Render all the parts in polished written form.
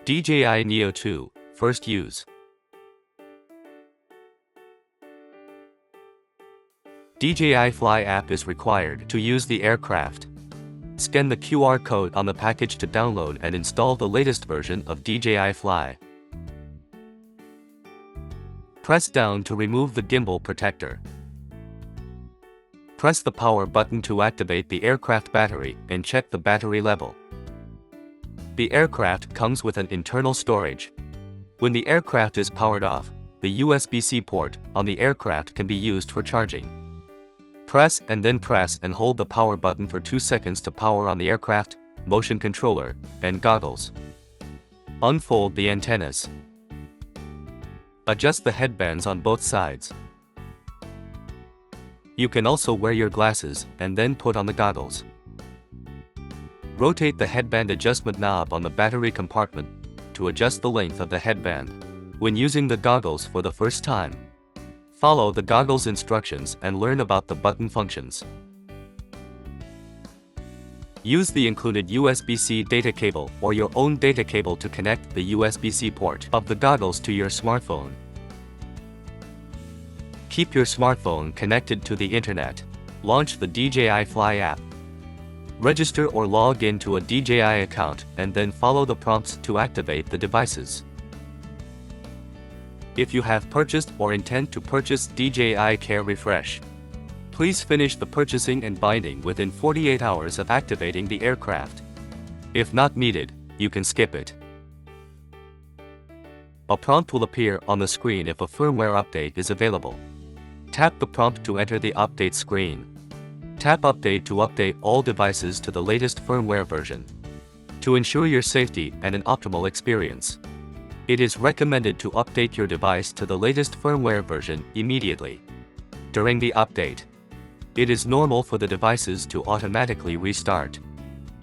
DJI Neo 2, First Use. DJI Fly app is required to use the aircraft. Scan the QR code on the package to download and install the latest version of DJI Fly. Press down to remove the gimbal protector. Press the power button to activate the aircraft battery and check the battery level. The aircraft comes with an internal storage. When the aircraft is powered off, the USB-C port on the aircraft can be used for charging. Press and hold the power button for 2 seconds to power on the aircraft, motion controller, and goggles. Unfold the antennas. Adjust the headbands on both sides. You can also wear your glasses and then put on the goggles. Rotate the headband adjustment knob on the battery compartment to adjust the length of the headband. When using the goggles for the first time, follow the goggles instructions and learn about the button functions. Use the included USB-C data cable or your own data cable to connect the USB-C port of the goggles to your smartphone. Keep your smartphone connected to the internet. Launch the DJI Fly app. Register or log into a DJI account and then follow the prompts to activate the devices. If you have purchased or intend to purchase DJI Care Refresh, please finish the purchasing and binding within 48 hours of activating the aircraft. If not needed, you can skip it. A prompt will appear on the screen if a firmware update is available. Tap the prompt to enter the update screen. Tap Update to update all devices to the latest firmware version. To ensure your safety and an optimal experience, it is recommended to update your device to the latest firmware version immediately. During the update, it is normal for the devices to automatically restart.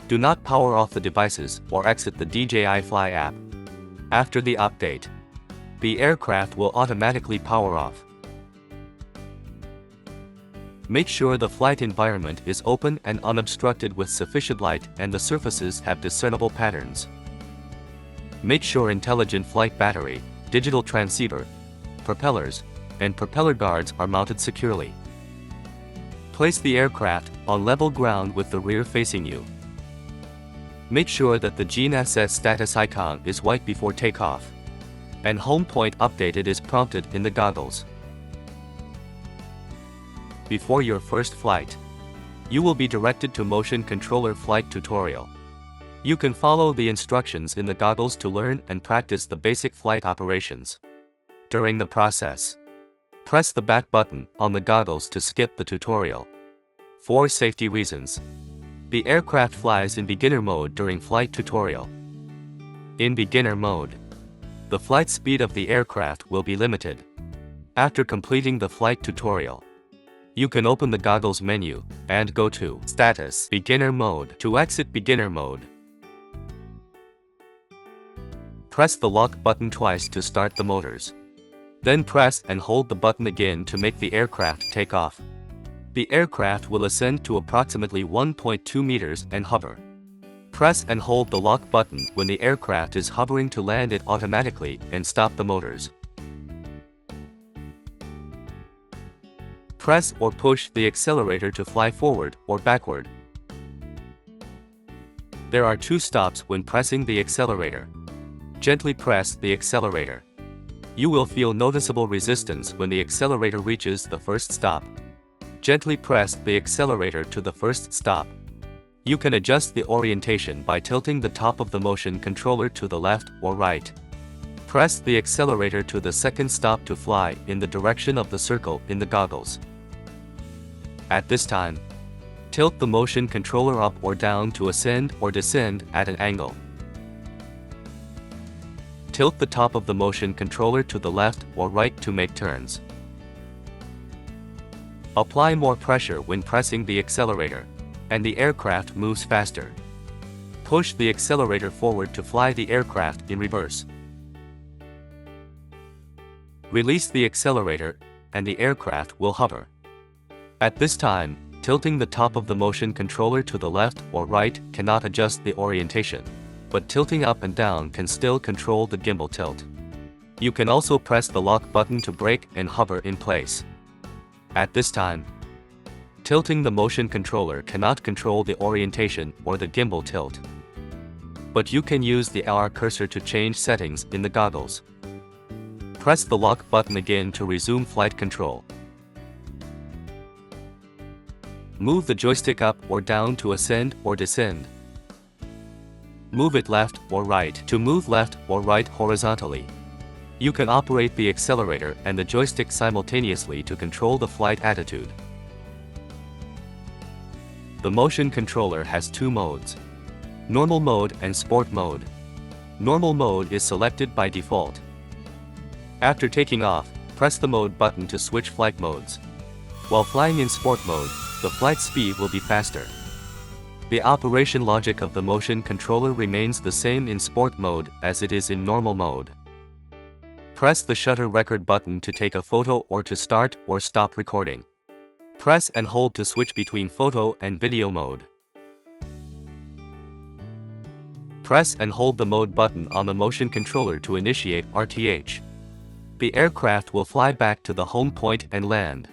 Do not power off the devices or exit the DJI Fly app. After the update, the aircraft will automatically power off. Make sure the flight environment is open and unobstructed with sufficient light and the surfaces have discernible patterns. Make sure intelligent flight battery, digital transceiver, propellers, and propeller guards are mounted securely. Place the aircraft on level ground with the rear facing you. Make sure that the GNSS status icon is white before takeoff, and home point updated is prompted in the goggles. Before your first flight, you will be directed to motion controller flight tutorial. You can follow the instructions in the goggles to learn and practice the basic flight operations. During the process, press the back button on the goggles to skip the tutorial. For safety reasons, the aircraft flies in beginner mode during flight tutorial. In beginner mode, the flight speed of the aircraft will be limited. After completing the flight tutorial, you can open the goggles menu and go to Status Beginner Mode to exit beginner mode. Press the lock button twice to start the motors. Then press and hold the button again to make the aircraft take off. The aircraft will ascend to approximately 1.2 meters and hover. Press and hold the lock button when the aircraft is hovering to land it automatically and stop the motors. Press or push the accelerator to fly forward or backward. There are 2 stops when pressing the accelerator. Gently press the accelerator. You will feel noticeable resistance when the accelerator reaches the first stop. Gently press the accelerator to the first stop. You can adjust the orientation by tilting the top of the motion controller to the left or right. Press the accelerator to the second stop to fly in the direction of the circle in the goggles. At this time, tilt the motion controller up or down to ascend or descend at an angle. Tilt the top of the motion controller to the left or right to make turns. Apply more pressure when pressing the accelerator, and the aircraft moves faster. Push the accelerator forward to fly the aircraft in reverse. Release the accelerator, and the aircraft will hover. At this time, tilting the top of the motion controller to the left or right cannot adjust the orientation. but tilting up and down can still control the gimbal tilt. You can also press the lock button to brake and hover in place. At this time, tilting the motion controller cannot control the orientation or the gimbal tilt. But you can use the AR cursor to change settings in the goggles. Press the lock button again to resume flight control. Move the joystick up or down to ascend or descend. Move it left or right to move left or right horizontally. You can operate the accelerator and the joystick simultaneously to control the flight attitude. The motion controller has two modes: normal mode and sport mode. Normal mode is selected by default. After taking off, press the mode button to switch flight modes. While flying in sport mode, the flight speed will be faster. The operation logic of the motion controller remains the same in sport mode as it is in normal mode. Press the shutter record button to take a photo or to start or stop recording. Press and hold to switch between photo and video mode. Press and hold the mode button on the motion controller to initiate RTH. The aircraft will fly back to the home point and land.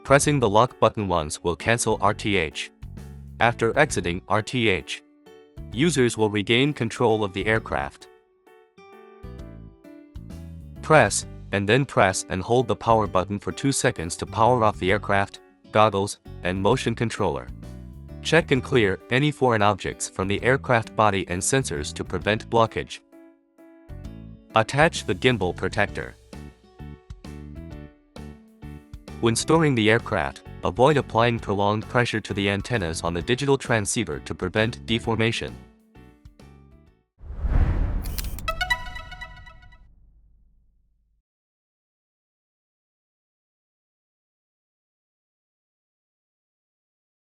Pressing the lock button once will cancel RTH. After exiting RTH, users will regain control of the aircraft. Press, and then press and hold the power button for 2 seconds to power off the aircraft, goggles, and motion controller. Check and clear any foreign objects from the aircraft body and sensors to prevent blockage. Attach the gimbal protector. When storing the aircraft, avoid applying prolonged pressure to the antennas on the digital transceiver to prevent deformation.